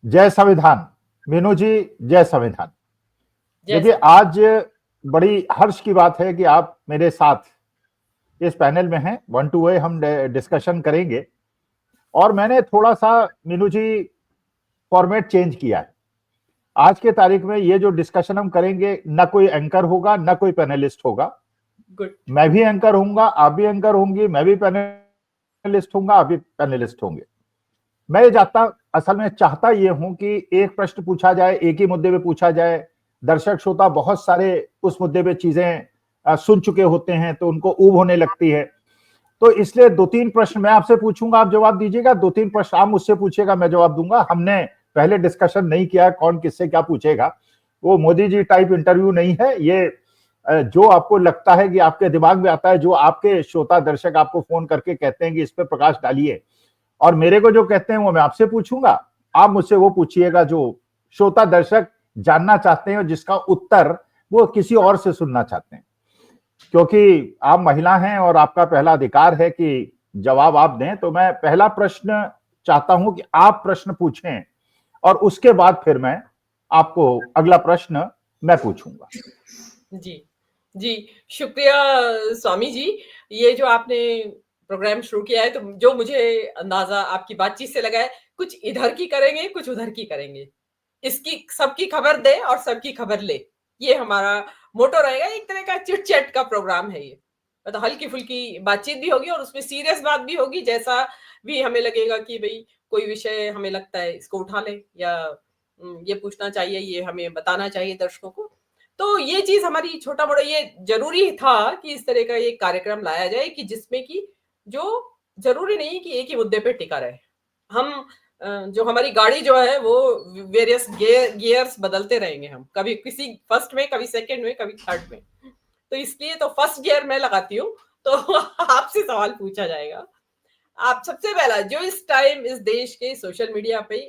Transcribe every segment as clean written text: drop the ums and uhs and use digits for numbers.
जय संविधान। मीनू जी, जय संविधान। देखिए, जैसा आज बड़ी हर्ष की बात है कि आप मेरे साथ इस पैनल में हैं। 1 टू 1 हम डिस्कशन करेंगे। और मैंने थोड़ा सा, मीनू जी, फॉर्मेट चेंज किया है। आज के तारीख में ये जो डिस्कशन हम करेंगे, ना कोई एंकर होगा, ना कोई पैनलिस्ट होगा। गुड। मैं भी एंकर होऊंगा, आप भी एंकर होंगी, मैं भी पैनलिस्ट होऊंगा, आप भी पैनलिस्ट होंगे। मैं ये जाता असल में चाहता ये हूं कि एक प्रश्न पूछा जाए, एक ही मुद्दे पे पूछा जाए। दर्शक श्रोता बहुत सारे उस मुद्दे पे चीजें सुन चुके होते हैं, तो उनको ऊब होने लगती है। तो इसलिए 2-3 प्रश्न मैं आपसे पूछूंगा, आप जवाब दीजिएगा। 2-3 प्रश्न आप मुझसे पूछिएगा, मैं जवाब दूंगा। हमने पहले डिस्कशन नहीं किया है कौन किससे क्या पूछेगा। वो मोदी जी टाइप इंटरव्यू नहीं है ये। जो आपको लगता है कि आपके दिमाग में आता है, जो आपके श्रोता दर्शक आपको फोन करके कहते हैं कि इस पे प्रकाश डालिए, और मेरे को जो कहते हैं वो मैं आपसे पूछूंगा। आप मुझसे वो पूछिएगा जो श्रोता दर्शक जानना चाहते हैं और जिसका उत्तर वो किसी और से सुनना चाहते हैं। क्योंकि आप महिला हैं और आपका पहला अधिकार है कि जवाब आप दें। तो मैं पहला प्रश्न चाहता हूं कि आप प्रश्न पूछें, और उसके बाद फिर मैं आपको अगला प्रश्न मैं पूछूंगा। जी। जी, शुक्रिया स्वामी जी। ये जो आपने प्रोग्राम शुरू किया है, तो जो मुझे अंदाज़ा आपकी बातचीत से लगा है, कुछ इधर की करेंगे, कुछ उधर की करेंगे। इसकी सबकी खबर दें और सबकी खबर लें। ये हमारा मोटो रहेगा। एक तरह का चिट-चैट का प्रोग्राम है ये। मतलब हल्की-फुल्की बातचीत भी होगी और उसमें सीरियस बात भी होगी, जैसा भी हमें लगेगा कि भई कोई विषय हमें लगता है इसको उठा लें, या ये पूछना चाहिए, ये हमें बताना चाहिए दर्शकों को। तो ये चीज़ हमारी छोटा-मोटा ये ज़रूरी था कि इस तरह का एक कार्यक्रम लाया जाए कि जिसमें कि जो ज़रूरी नहीं कि एक ही मुद्दे पे टिका रहे। हम जो हमारी गाड़ी जो है वो वेरियस गियर्स बदलते रहेंगे हम। कभी किसी फर्स्ट में, कभी सेकंड में, कभी थर्ड में। तो इसलिए तो फर्स्ट गियर मैं लगाती हूँ, तो आपसे सवाल पूछा जाएगा। आप सबसे पहला जो इस टाइम इस देश के सोशल मीडिया पे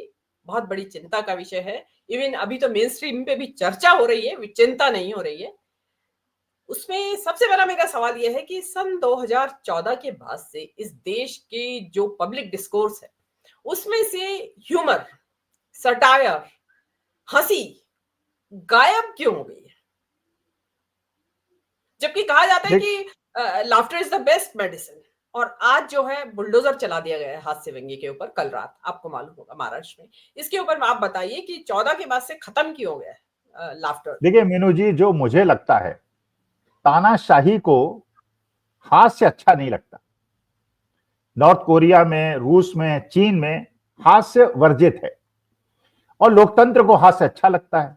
बहुत बड़ी चिंता का विषय है, इवन अभी तो मेन स्ट्रीम पे भी चर्चा हो रही है, चिंता नहीं हो रही है। उसमें सबसे पहला मेरा सवाल यह है कि सन 2014 के बाद से इस देश की जो पब्लिक डिस्कोर्स है, उसमें से ह्यूमर, सटायर, हंसी गायब क्यों हो गई है? जबकि कहा जाता है देख कि laughter is the best medicine. और आज जो है बुलडोजर चला दिया गया है हास्य व्यंग्य के ऊपर, कल रात आपको मालूम होगा महाराष्ट्र में। इसके ऊपर आप बताइए कि 14 के बाद से खत्म क्यों हो गया है लाफ्टर? देखिए मीनू जी, जो मुझे लगता है, तानाशाही को हास्य अच्छा नहीं लगता। नॉर्थ कोरिया में, रूस में, चीन में हास्य वर्जित है, और लोकतंत्र को हास्य अच्छा लगता है।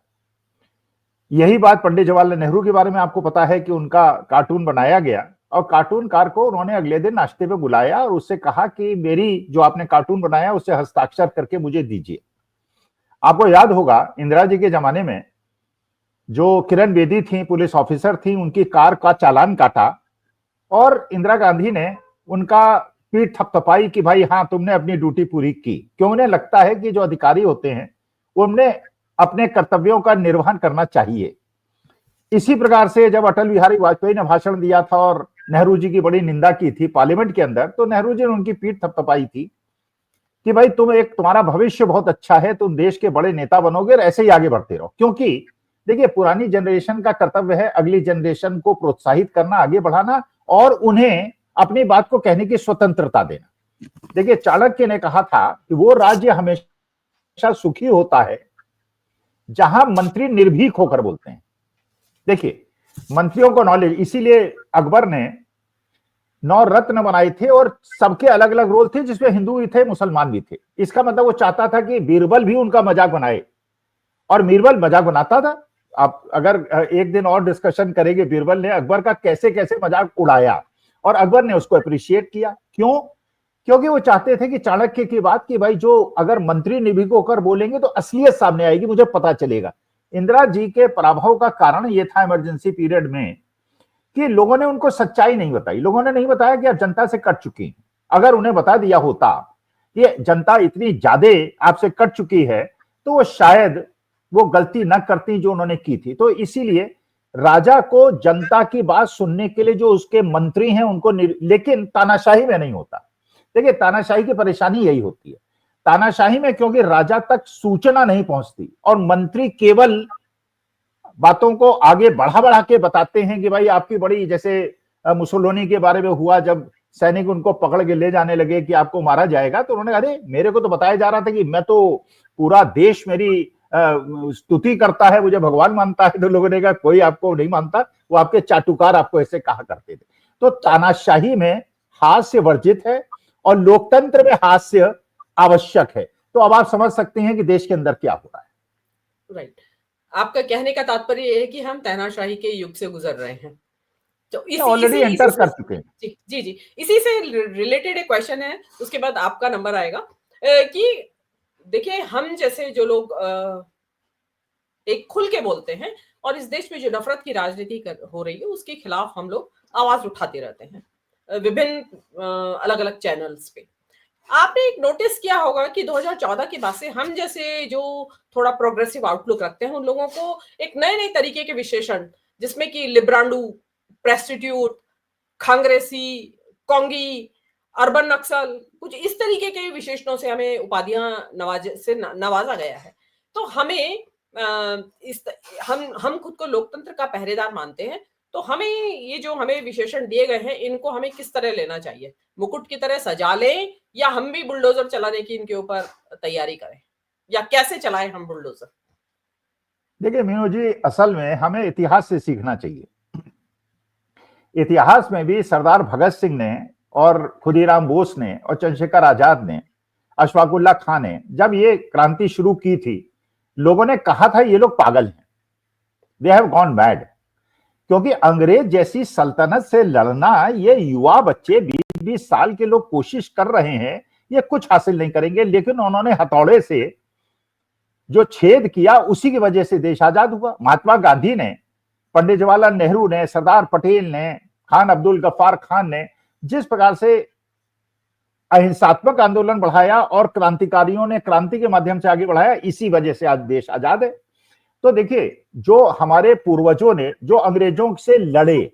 यही बात पंडित जवाहरलाल नेहरू के बारे में आपको पता है कि उनका कार्टून बनाया गया, और कार्टूनकार को उन्होंने अगले दिन नाश्ते पे बुलाया और उससे कहा कि मेरी जो आपने कार्टून बनाया उसे हस्ताक्षर करके मुझे दीजिए। आपको याद होगा इंदिरा जी के जमाने में जो किरण बेदी थी, पुलिस ऑफिसर थी, उनकी कार का चालान काटा और इंदिरा गांधी ने उनका पीठ थपथपाई कि भाई हाँ, तुमने अपनी ड्यूटी पूरी की। क्यों? उन्हें लगता है कि जो अधिकारी होते हैं उन्हें अपने कर्तव्यों का निर्वहन करना चाहिए। इसी प्रकार से जब अटल बिहारी वाजपेयी ने भाषण दिया था और नेहरू जी की बड़ी निंदा की थी पार्लियामेंट के अंदर, तो नेहरू जी ने उनकी पीठ थपथपाई थी कि भाई तुम्हारा भविष्य बहुत अच्छा है, तुम देश के बड़े नेता बनोगे और ऐसे ही आगे बढ़ते रहो। क्योंकि देखिए, पुरानी जनरेशन का कर्तव्य है अगली जनरेशन को प्रोत्साहित करना, आगे बढ़ाना, और उन्हें अपनी बात को कहने की स्वतंत्रता देना। देखिए, चाणक्य ने कहा था कि वो राज्य हमेशा सुखी होता है जहां मंत्री निर्भीक होकर बोलते हैं। देखिए, मंत्रियों को नॉलेज, इसीलिए अकबर ने 9 रत्न बनाए थे और सबके अलग अलग रोल थे, जिसमें हिंदू भी थे, मुसलमान भी थे। इसका मतलब वो चाहता था कि बीरबल भी उनका मजाक बनाए, और बीरबल मजाक बनाता था। आप अगर एक दिन और डिस्कशन करेंगे बीरबल ने अकबर का कैसे कैसे मजाक उड़ाया, और अकबर ने उसको अप्रिशिएट किया। क्यों? क्योंकि वो चाहते थे कि चाणक्य की बात कि भाई जो अगर मंत्री निर्भीक होकर बोलेंगे तो असलियत सामने आएगी, मुझे पता चलेगा। इंदिरा जी के पराभव का कारण यह था इमरजेंसी पीरियड में कि लोगों ने उनको सच्चाई नहीं बताई। लोगों ने नहीं बताया कि आप जनता से कट चुकी हैं। अगर उन्हें बता दिया होता कि जनता इतनी ज्यादा आपसे कट चुकी है, तो वो शायद वो गलती न करती जो उन्होंने की थी। तो इसीलिए राजा को जनता की बात सुनने के लिए जो उसके मंत्री हैं उनको लेकिन तानाशाही में नहीं होता। देखिए, तानाशाही की परेशानी यही होती है। तानाशाही में क्योंकि राजा तक सूचना नहीं पहुंचती और मंत्री केवल बातों को आगे बढ़ा बढ़ा के बताते हैं कि भाई आपकी बड़ी, जैसे मुसोलिनी के बारे में हुआ, जब सैनिक उनको पकड़ के ले जाने लगे कि आपको मारा जाएगा, तो उन्होंने, अरे मेरे को तो बताया जा रहा था कि मैं तो, पूरा देश मेरी स्तुति करता है, मुझे भगवान मानता है। तो लोगों ने कहा कोई आपको नहीं मानता, वो आपके चाटुकार आपको ऐसे कहा करते थे। तो तानाशाही में हास्य वर्जित है और लोकतंत्र में हास्य आवश्यक है। तो अब आप समझ सकते हैं कि देश के अंदर क्या हो रहा है। राइट, आपका कहने का तात्पर्य ये है कि हम तानाशाही के युग से गुजर रहे हैं। तो ऑलरेडी एंटर कर चुके हैं। जी जी जी, इसी से रिलेटेड एक क्वेश्चन है, उसके बाद आपका नंबर आएगा। कि देखिए, हम जैसे जो लोग एक खुल के बोलते हैं और इस देश में जो नफरत की राजनीति हो रही है उसके खिलाफ हम लोग आवाज उठाते रहते हैं विभिन्न अलग अलग चैनल्स पे। आपने एक नोटिस किया होगा कि 2014 के बाद से हम जैसे जो थोड़ा प्रोग्रेसिव आउटलुक रखते हैं उन लोगों को एक नए नए तरीके के विशेषण, जिसमें कि लिब्रांडू, प्रेस्टिट्यूट, कांग्रेसी, कोंगी, अर्बन नक्सल, कुछ इस तरीके के विशेषणों से हमें उपाधियां नवाजा गया है। तो हमें हम खुद को लोकतंत्र का पहरेदार मानते हैं, तो हमें ये जो हमें विशेषण दिए गए हैं इनको हमें किस तरह लेना चाहिए? मुकुट की तरह सजा लें या हम भी बुलडोजर चलाने की इनके ऊपर तैयारी करें, या कैसे चलाएं हम बुलडोजर? देखिए मीनू जी, असल में हमें इतिहास से सीखना चाहिए। इतिहास में भी सरदार भगत सिंह ने और खुदीराम बोस ने और चंद्रशेखर आजाद ने, अशफाकुल्ला खान ने, जब ये क्रांति शुरू की थी, लोगों ने कहा था ये लोग पागल हैं, दे हैव गॉन मैड। क्योंकि अंग्रेज जैसी सल्तनत से लड़ना, ये युवा बच्चे 20-20 साल के लोग कोशिश कर रहे हैं, ये कुछ हासिल नहीं करेंगे। लेकिन उन्होंने हथौड़े से जो छेद किया उसी की वजह से देश आजाद हुआ। महात्मा गांधी ने, पंडित जवाहरलाल नेहरू ने, सरदार पटेल ने, खान अब्दुल गफ्फार खान ने जिस प्रकार से अहिंसात्मक आंदोलन बढ़ाया और क्रांतिकारियों ने क्रांति के माध्यम से आगे बढ़ाया, इसी वजह से आज देश आजाद है। तो देखिए, जो हमारे पूर्वजों ने जो अंग्रेजों से लड़े,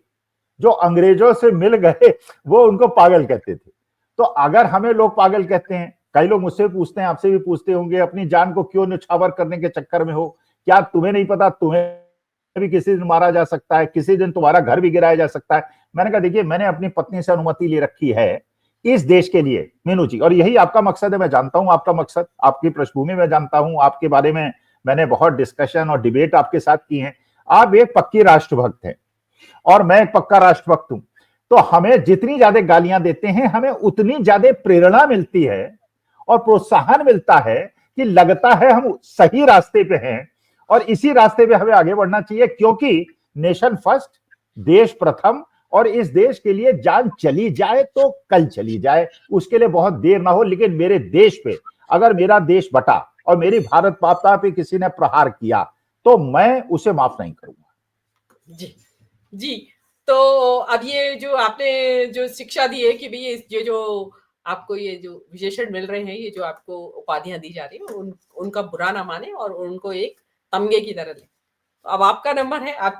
जो अंग्रेजों से मिल गए, वो उनको पागल कहते थे। तो अगर हमें लोग पागल कहते हैं, कई लोग मुझसे पूछते हैं, आपसे भी पूछते होंगे, अपनी जान को क्यों न्यौछावर करने के चक्कर में हो? क्या तुम्हें नहीं पता तुम्हें भी किसी दिन मारा जा सकता है, किसी दिन तुम्हारा घर भी गिराया जा सकता है? मैंने कहा देखिए, मैंने अपनी पत्नी से अनुमति ले रखी है इस देश के लिए मीनू जी, और यही आपका मकसद है। मैं जानता हूं आपका मकसद, आपकी पृष्ठभूमि में जानता हूं, आपके बारे में मैंने बहुत डिस्कशन और डिबेट आपके साथ की है। आप एक पक्की राष्ट्रभक्त हैं और मैं एक पक्का राष्ट्रभक्त हूं। तो हमें जितनी ज्यादा गालियां देते हैं, हमें उतनी ज्यादा प्रेरणा मिलती है और प्रोत्साहन मिलता है कि लगता है हम सही रास्ते पे हैं और इसी रास्ते पे हमें आगे बढ़ना चाहिए। क्योंकि नेशन फर्स्ट, देश प्रथम, और इस देश के लिए जान चली जाए तो कल चली जाए, उसके लिए बहुत देर ना हो। लेकिन मेरे देश पे, अगर मेरा देश बटा और मेरी भारत माता पे किसी ने प्रहार किया तो मैं उसे माफ नहीं करूंगा। जी जी, तो अब ये जो आपने जो शिक्षा दी है कि भाई ये जो आपको ये जो विशेषण मिल रहे हैं, ये जो आपको उपाधियां दी जा रही है, उनका बुरा ना माने और उनको एक तमगे की तरह ले। अब आपका नंबर है, आप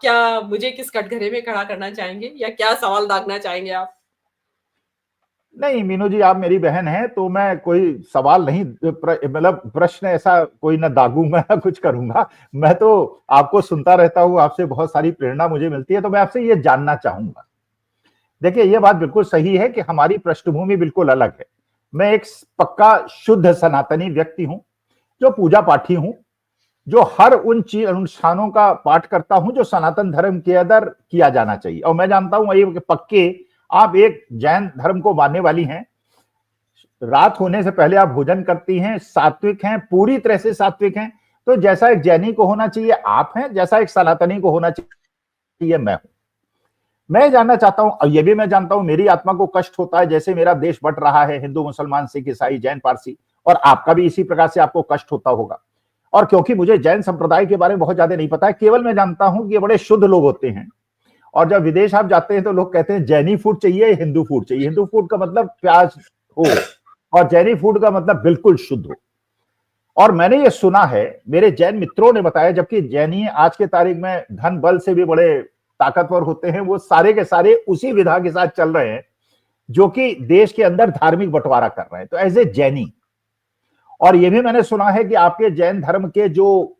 क्या मुझे किस कटघरे में खड़ा करना चाहेंगे या क्या सवाल दागना चाहेंगे आप? नहीं मीनू जी, आप मेरी बहन हैं तो मैं कोई सवाल नहीं, मतलब प्रश्न ऐसा कोई ना दागूंगा ना कुछ करूंगा। मैं तो आपको सुनता रहता हूं, आपसे बहुत सारी प्रेरणा मुझे मिलती है। तो मैं आपसे ये जानना चाहूंगा, देखिए ये बात बिल्कुल सही है कि हमारी पृष्ठभूमि बिल्कुल अलग है। मैं एक पक्का शुद्ध सनातनी व्यक्ति हूं, जो पूजा पाठी हूं, जो हर उन चीज अनुष्ठानों का पाठ करता हूं जो सनातन धर्म के अंदर किया जाना चाहिए। और मैं जानता हूं ये पक्के आप एक जैन धर्म को मानने वाली हैं, रात होने से पहले आप भोजन करती हैं, सात्विक हैं, पूरी तरह से सात्विक हैं। तो जैसा एक जैनी को होना चाहिए आप हैं, जैसा एक सनातनी को होना चाहिए मैं हूं। मैं जानना चाहता हूं, और ये भी मैं जानता हूं मेरी आत्मा को कष्ट होता है, जैसे मेरा देश बट रहा है हिंदू मुसलमान सिख ईसाई जैन पारसी, और आपका भी इसी प्रकार से आपको कष्ट होता होगा। और क्योंकि मुझे जैन संप्रदाय के बारे में बहुत ज्यादा नहीं पता है, केवल मैं जानता हूं कि ये बड़े शुद्ध लोग होते हैं। और जब विदेश आप जाते हैं तो लोग कहते हैं जैनी फूड चाहिए, हिंदू फूड चाहिए। हिंदू फूड का मतलब प्याज हो और जैनी फूड का मतलब बिल्कुल शुद्ध हो। और मैंने ये सुना है, मेरे जैन मित्रों ने बताया, जबकि जैनी आज के तारीख में धन बल से भी बड़े ताकतवर होते हैं, वो सारे के सारे उसी विधा के साथ चल रहे हैं जो कि देश के अंदर धार्मिक बंटवारा कर रहे हैं। तो एज ए जैनी और ये भी मैंने सुना है कि आपके जैन धर्म के जो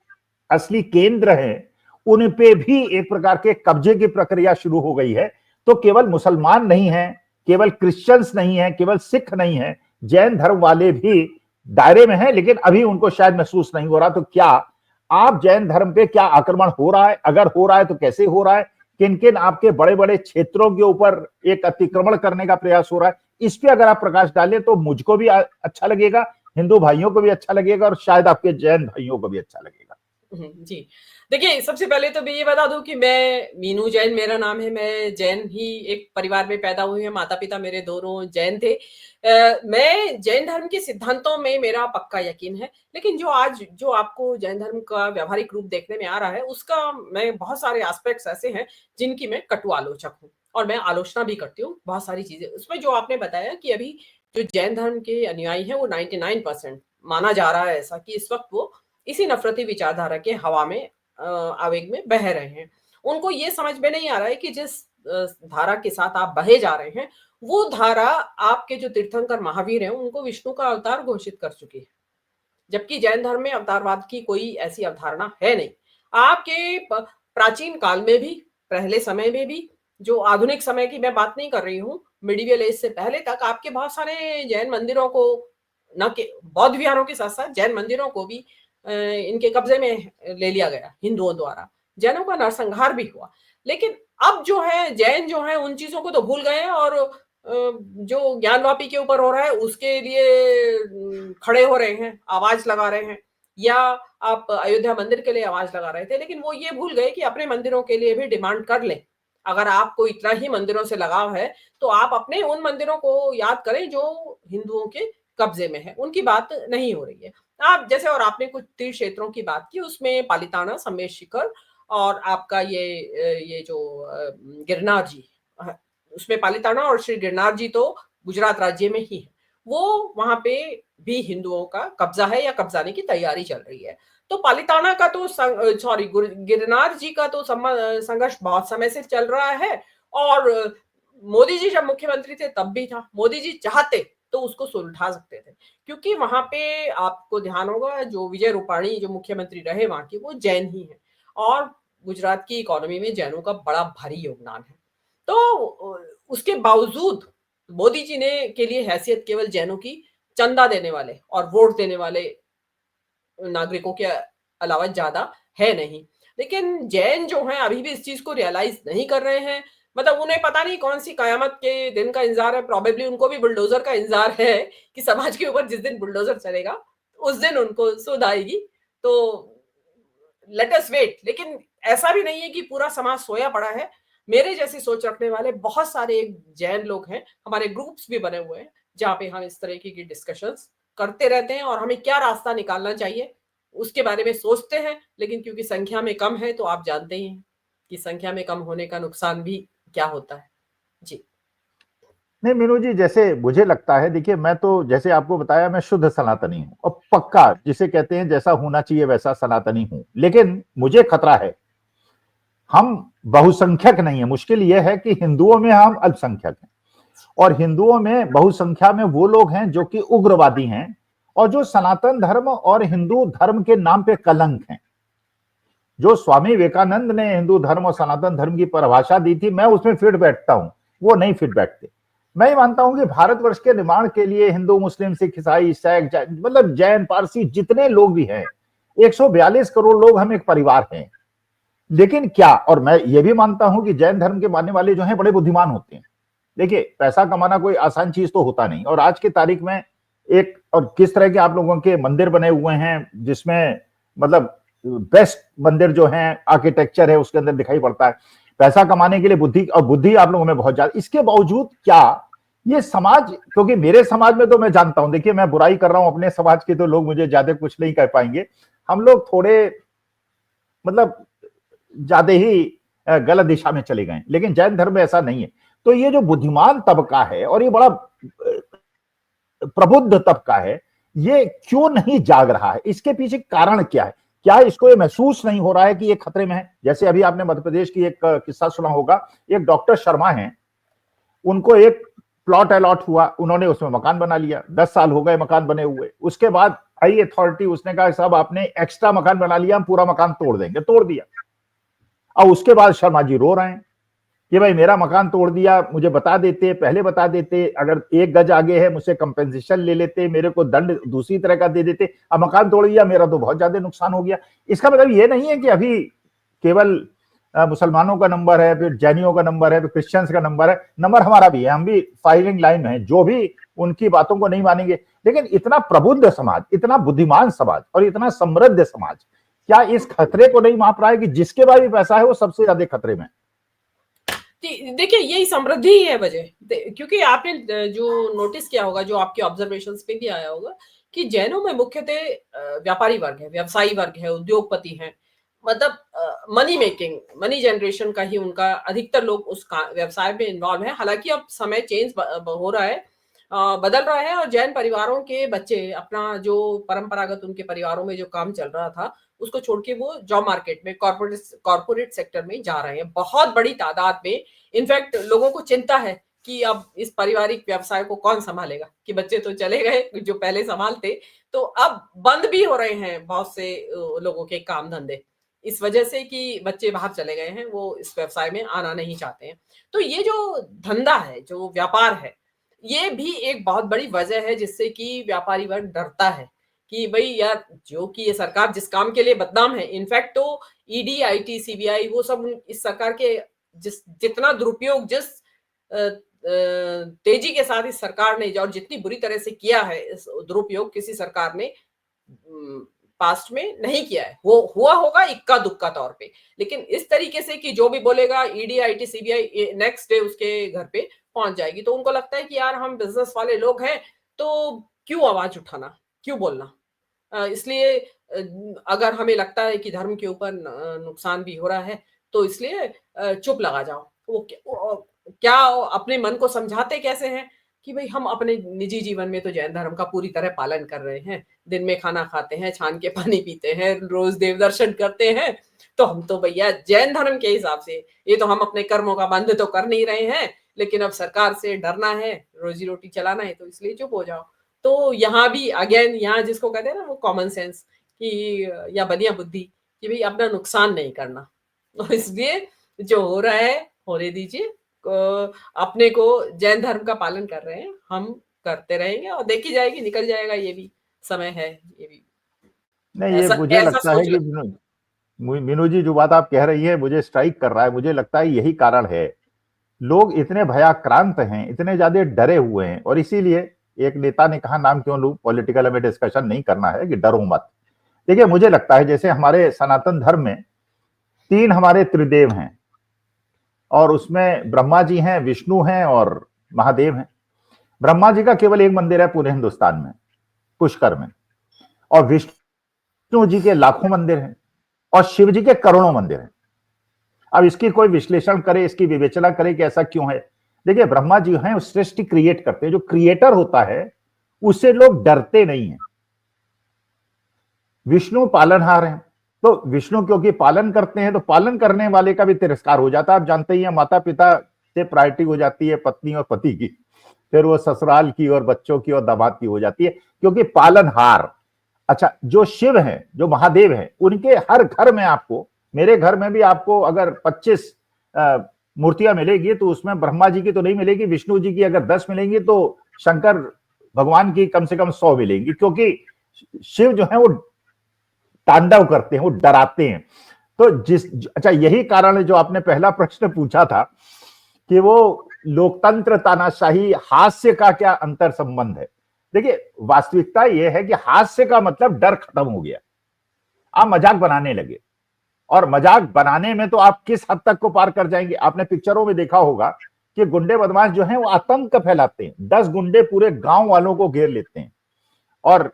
असली केंद्र हैं उन पे भी एक प्रकार के कब्जे की प्रक्रिया शुरू हो गई है। तो केवल मुसलमान नहीं है, केवल क्रिश्चियंस नहीं है, केवल सिख नहीं है, जैन धर्म वाले भी दायरे में हैं, लेकिन अभी उनको शायद महसूस नहीं हो रहा। तो क्या आप जैन धर्म पे क्या आक्रमण हो रहा है, अगर हो रहा है तो कैसे हो रहा है, किन किन आपके बड़े बड़े क्षेत्रों के ऊपर एक अतिक्रमण करने का प्रयास हो रहा है, इस पे अगर आप प्रकाश डालें तो मुझको भी अच्छा लगेगा, हिंदू भाइयों को भी अच्छा लगेगा और शायद आपके जैन भाइयों को भी अच्छा लगेगा। जी। देखिए, सबसे पहले तो मैं ये बता दूँ कि मैं मीनू जैन मेरा नाम है, मैं जैन ही एक परिवार में पैदा हुई हूँ, माता-पिता मेरे दोनों जैन थे। मैं जैन धर्म के सिद्धांतों में मेरा पक्का यकीन है, लेकिन जो आपको जैन धर्म का व्यावहारिक रूप देखने में आ रहा है, उसका मैं बहुत सारे एस्पेक्ट्स ऐसे हैं, जिनकी मैं कटु आलोचक हूँ और मैं आलोचना भी करती हूँ, बहुत सारी चीज़ें। उसमें जो आपने बताया कि अभी जो जैन धर्म के अनुयायी हैं, वो 99% माना जा रहा है ऐसा कि इस वक़्त वो इसी नफ़रती विचारधारा के हवा में आवेग में बह रहे हैं। उनको ये समझ में नहीं आ रहा है कि जिस धारा के साथ आप बहे जा रहे हैं, वो धारा आपके जो तीर्थंकर महावीर हैं, उनको विष्णु का अवतार घोषित कर चुकी है। जबकि जैन धर्म में अवतारवाद की कोई ऐसी अवधारणा है नहीं। आपके प्राचीन काल में भी, पहले समय में भी, जो आधुनिक समय की मैं बात नहीं कर रही हूँ, मिडिवल एज से पहले तक आपके बहुत सारे जैन मंदिरों को न के बौद्ध विहारों के साथ-साथ जैन मंदिरों को भी इनके कब्जे में ले लिया गया हिंदुओं द्वारा। जैनों का नरसंहार भी हुआ। लेकिन अब जो है जैन जो हैं उन चीज़ों को तो भूल गए हैं और जो ज्ञानवापी के ऊपर हो रहा है उसके लिए खड़े हो रहे हैं, आवाज़ लगा रहे हैं। या आप अयोध्या मंदिर के लिए आवाज़ लगा रहे थे, लेकिन वो ये भूल गए कि अपने मंदिरों के लिए भी डिमांड कर लें। अगर आपको इतना ही मंदिरों से लगाव है, तो आप अपने उन मंदिरों को याद करें जो हिंदुओं के कब्जे में है, उनकी बात नहीं हो रही है। आप जैसे और आपने कुछ तीर्थ क्षेत्रों की बात की, उसमें पालिताना, सम्मेद शिखर और आपका ये जो गिरनार जी उसमें पालिताना और श्री गिरनार जी तो गुजरात राज्य में ही है। वो वहाँ पे भी हिंदुओं का कब्जा है या कब्जाने की तैयारी चल रही है। तो पालिताना का तो सॉरी गिरनार जी का तो संघर्ष बहुत समय से चल रहा है और मोदी जी जब मुख्यमंत्री थे तब भी था। मोदी जी चाहते तो उसको सुलझा सकते थे, क्योंकि वहां पे आपको ध्यान होगा जो विजय रूपाणी जो मुख्यमंत्री रहे वहां के वो जैन ही हैं और गुजरात की इकोनॉमी में जैनों का बड़ा भारी योगदान है। तो उसके बावजूद मोदी जी ने के लिए हैसियत केवल जैनों की चंदा देने वाले और वोट देने वाले नागरिकों के अलावा ज्यादा है नहीं। लेकिन जैन जो हैं अभी भी इस चीज को रियलाइज नहीं कर रहे हैं। मतलब उन्हें पता नहीं कौन सी कयामत के दिन का इंतजार है, प्रोबेबली उनको भी बुलडोजर का इंतजार है कि समाज के ऊपर जिस दिन बुलडोजर चलेगा उस दिन उनको सुध आएगी। तो लेट अस वेट। लेकिन ऐसा भी नहीं है कि पूरा समाज सोया पड़ा है। मेरे जैसी सोच रखने वाले बहुत सारे जैन लोग हैं, हमारे ग्रुप्स भी बने हुए हैं जहाँ पे हम इस तरह की डिस्कशंस करते रहते हैं और हमें क्या रास्ता निकालना चाहिए उसके बारे में सोचते हैं। लेकिन क्योंकि संख्या में कम है तो आप जानते ही हैं कि संख्या में कम होने का नुकसान भी क्या होता है। जी नहीं मीनू जी, जैसे मुझे लगता है, देखिए मैं तो जैसे आपको बताया मैं शुद्ध सनातनी हूं और पक्का जिसे कहते हैं जैसा होना चाहिए वैसा सनातनी हूं, लेकिन मुझे खतरा है हम बहुसंख्यक नहीं है। मुश्किल यह है कि हिंदुओं में हम अल्पसंख्यक हैं और हिंदुओं में बहुसंख्या में वो लोग हैं जो कि उग्रवादी हैं और जो सनातन धर्म और हिंदू धर्म के नाम पे कलंक हैं। जो स्वामी विवेकानंद ने हिंदू धर्म और सनातन धर्म की परिभाषा दी थी, मैं उसमें फिट बैठता हूं, वो नहीं फिट बैठते। मैं मानता हूं कि भारतवर्ष के निर्माण के लिए हिंदू, मुस्लिम, सिख, ईसाई, शैक, मतलब जैन, पारसी जितने लोग भी हैं, 142 करोड़ लोग हम एक परिवार हैं। लेकिन क्या, और मैं ये भी मानता हूं कि जैन धर्म के मानने वाले जो हैं बड़े बुद्धिमान होते हैं। देखिए पैसा कमाना कोई आसान चीज तो होता नहीं, और आज की तारीख में एक और किस तरह के आप लोगों के मंदिर बने हुए हैं जिसमें मतलब बेस्ट मंदिर जो है आर्किटेक्चर है उसके अंदर दिखाई पड़ता है। पैसा कमाने के लिए बुद्धि, और बुद्धि आप लोगों में बहुत ज्यादा। इसके बावजूद क्या ये समाज, क्योंकि मेरे समाज में तो मैं जानता हूं, देखिए मैं बुराई कर रहा हूं अपने समाज की तो लोग मुझे ज्यादा कुछ नहीं कह पाएंगे, हम लोग थोड़े मतलब ज्यादा ही गलत दिशा में चले गए, लेकिन जैन धर्म में ऐसा नहीं है। तो ये जो बुद्धिमान तबका है और ये बड़ा प्रबुद्ध तबका है, ये क्यों नहीं जाग रहा है? इसके पीछे कारण क्या है? क्या इसको ये महसूस नहीं हो रहा है कि ये खतरे में है? जैसे अभी आपने मध्य प्रदेश की एक किस्सा सुना होगा, एक डॉक्टर शर्मा हैं, उनको एक प्लॉट अलॉट हुआ, उन्होंने उसमें मकान बना लिया, 10 साल हो गए मकान बने हुए। उसके बाद हाई अथॉरिटी, उसने कहा साहब आपने एक्स्ट्रा मकान बना लिया, हम पूरा मकान तोड़ देंगे, तोड़ दिया। और उसके बाद शर्मा जी रो रहे हैं कि भाई मेरा मकान तोड़ दिया, मुझे बता देते, पहले बता देते, अगर 1 गज आगे है मुझसे कंपेंसेशन ले लेते, मेरे को दंड दूसरी तरह का दे देते, अब मकान तोड़ दिया, मेरा तो बहुत ज्यादा नुकसान हो गया। इसका मतलब ये नहीं है कि अभी केवल मुसलमानों का नंबर है, फिर जैनियों का नंबर है, फिर क्रिश्चियंस का नंबर है, नंबर हमारा भी है, हम भी फायरिंग लाइन में है, जो भी उनकी बातों को नहीं मानेंगे। लेकिन इतना प्रबुद्ध समाज, इतना बुद्धिमान समाज और इतना समृद्ध समाज क्या इस खतरे को नहीं माप रहा है कि जिसके पास भी पैसा है वो सबसे ज्यादा खतरे में? देखिए यही समृद्धि ही है वजह, क्योंकि आपने जो नोटिस किया होगा, जो आपके ऑब्जर्वेशंस पे भी आया होगा कि जैनों में मुख्यतः व्यापारी वर्ग है, व्यवसायी वर्ग है, उद्योगपति हैं, मतलब मनी मेकिंग, मनी जनरेशन का ही उनका अधिकतर लोग उस व्यवसाय में इन्वॉल्व है। हालांकि अब समय चेंज हो रहा है, बदल रहा है, और जैन परिवारों के बच्चे अपना जो परंपरागत उनके परिवारों में जो काम चल रहा था उसको छोड़ के वो जॉब मार्केट में, कॉर्पोरेट सेक्टर में जा रहे हैं बहुत बड़ी तादाद में। इनफैक्ट लोगों को चिंता है कि अब इस पारिवारिक व्यवसाय को कौन संभालेगा, कि बच्चे तो चले गए जो पहले संभालते, तो अब बंद भी हो रहे हैं बहुत से लोगों के काम धंधे, इस वजह से कि बच्चे बाहर चले गए हैं, वो इस व्यवसाय में आना नहीं चाहते हैं। तो ये जो धंधा है, जो व्यापार है, ये भी एक बहुत बड़ी वजह है जिससे कि व्यापारी वर्ग डरता है कि भाई यार, जो कि ये सरकार जिस काम के लिए बदनाम है, इनफैक्ट तो ईडी, आईटी, सीबीआई, वो सब इस सरकार के जितना दुरुपयोग, जिस तेजी के साथ इस सरकार ने और जितनी बुरी तरह से किया है, इस दुरुपयोग किसी सरकार ने पास्ट में नहीं किया है। वो हुआ होगा इक्का दुक्का तौर पे, लेकिन इस तरीके से कि जो भी बोलेगा ED, IT, CBI next day उसके घर पे पहुंच जाएगी, तो उनको लगता है कि यार हम बिजनेस वाले लोग हैं, तो क्यों आवाज उठाना, क्यों बोलना। इसलिए अगर हमें लगता है कि धर्म के ऊपर नुकसान भी हो रहा है, तो इसलिए चुप लगा जाओ। वो क्या अपने मन को समझाते कैसे हैं कि भाई हम अपने निजी जीवन में तो जैन धर्म का पूरी तरह पालन कर रहे हैं, दिन में खाना खाते हैं, छान के पानी पीते हैं, रोज देव दर्शन करते हैं, तो हम तो भैया जैन धर्म के हिसाब से ये तो हम अपने कर्मों का बंध तो कर नहीं रहे हैं, लेकिन अब सरकार से डरना है, रोजी रोटी चलाना है, तो इसलिए चुप हो जाओ। तो यहाँ भी अगेन, यहाँ जिसको कहते हैं ना वो कॉमन सेंस कि या बनिया बुद्धि कि भाई अपना नुकसान नहीं करना, और इसलिए जो हो रहा है होने दीजिए। अपने को जैन धर्म का पालन कर रहे हैं, हम करते रहेंगे और देखी जाएगी, निकल जाएगा, ये भी समय है, ये भी नहीं, ये ऐसा मुझे ऐसा लगता है सोच कि मीनू जी जो बात आप कह रही है मुझे स्ट्राइक कर रहा है। मुझे लगता है यही कारण है, लोग इतने भयाक्रांत हैं, इतने ज्यादा डरे हुए हैं, और इसीलिए एक नेता ने कहा, नाम क्यों लूं, पॉलिटिकल में डिस्कशन नहीं करना है, कि डरो मत। देखिए मुझे लगता है जैसे हमारे सनातन धर्म में 3 हमारे त्रिदेव हैं, और उसमें ब्रह्मा जी हैं, विष्णु हैं और महादेव हैं। ब्रह्मा जी का केवल एक मंदिर है पूरे हिंदुस्तान में, पुष्कर में, और विष्णु जी के लाखों मंदिर हैं, और शिव जी के करोड़ों मंदिर हैं। अब इसकी कोई विश्लेषण करे, इसकी विवेचना करे कि ऐसा क्यों है। देखिए ब्रह्मा जी हैं, सृष्टि क्रिएट करते हैं, जो क्रिएटर होता है उससे लोग डरते नहीं है। विष्णु पालनहार हैं, तो विष्णु क्योंकि पालन करते हैं, तो पालन करने वाले का भी तिरस्कार हो जाता है। आप जानते ही हैं, माता पिता से प्रायोरिटी हो जाती है पत्नी और पति की, फिर वो ससुराल की और बच्चों की और दामाद की हो जाती है, क्योंकि पालनहार। अच्छा, जो शिव हैं, जो महादेव हैं, उनके हर घर में आपको, मेरे घर में भी आपको अगर 25 मूर्तियां मिलेगी, तो उसमें ब्रह्मा जी की तो नहीं मिलेगी, विष्णु जी की अगर 10 मिलेंगी तो शंकर भगवान की कम से कम 100 मिलेंगी, क्योंकि शिव जो है वो तांडव करते हैं, वो डराते हैं। तो अच्छा, यही कारण है जो आपने पहला प्रश्न पूछा था कि वो लोकतंत्र, तानाशाही, हास्य का क्या अंतर संबंध है। देखिए वास्तविकता यह है कि हास्य का मतलब डर खत्म हो गया, आप मजाक बनाने लगे, और मजाक बनाने में तो आप किस हद तक को पार कर जाएंगे। आपने पिक्चरों में देखा होगा कि गुंडे बदमाश जो हैं वो आतंक फैलाते हैं, 10 गुंडे पूरे गांव वालों को घेर लेते हैं और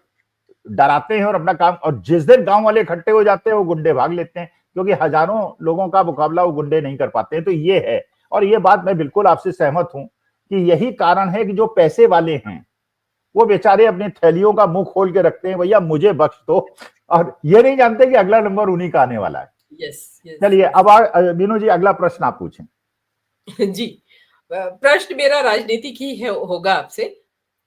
डराते हैं और अपना काम, और जिस दिन गांव वाले इकट्ठे हो जाते हैं वो गुंडे भाग लेते हैं, क्योंकि हजारों लोगों का मुकाबला वो गुंडे नहीं कर पाते हैं। तो ये है, और ये बात मैं बिल्कुल आपसे सहमत हूं कि यही कारण है कि जो पैसे वाले हैं वो बेचारे अपनी थैलियों का मुंह खोल के रखते हैं, भैया मुझे बख्श दो, और ये नहीं जानते कि अगला नंबर उन्हीं का आने वाला है। चलिए अब मीनू जी अगला प्रश्न आप पूछें। जी, प्रश्न मेरा राजनीतिक ही होगा आपसे।